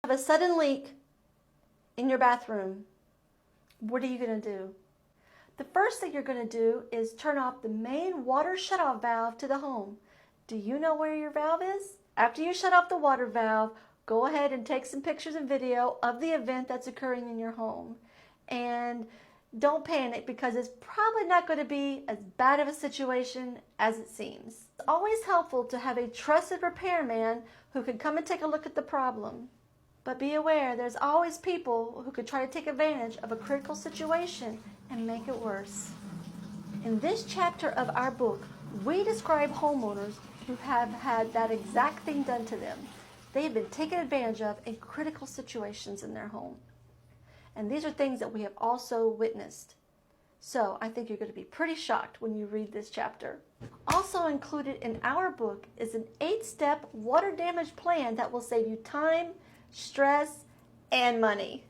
Have a sudden leak in your bathroom, what are you going to do? The first thing you're going to do is turn off the main water shutoff valve to the home. Do you know where your valve is? After you shut off the water valve, go ahead and take some pictures and video of the event that's occurring in your home. And don't panic, because it's probably not going to be as bad of a situation as it seems. It's always helpful to have a trusted repairman who can come and take a look at the problem. But be aware, there's always people who could try to take advantage of a critical situation and make it worse. In this chapter of our book, we describe homeowners who have had that exact thing done to them. They have been taken advantage of in critical situations in their home. And these are things that we have also witnessed. So I think you're going to be pretty shocked when you read this chapter. Also included in our book is an 8-step water damage plan that will save you time, stress, and money.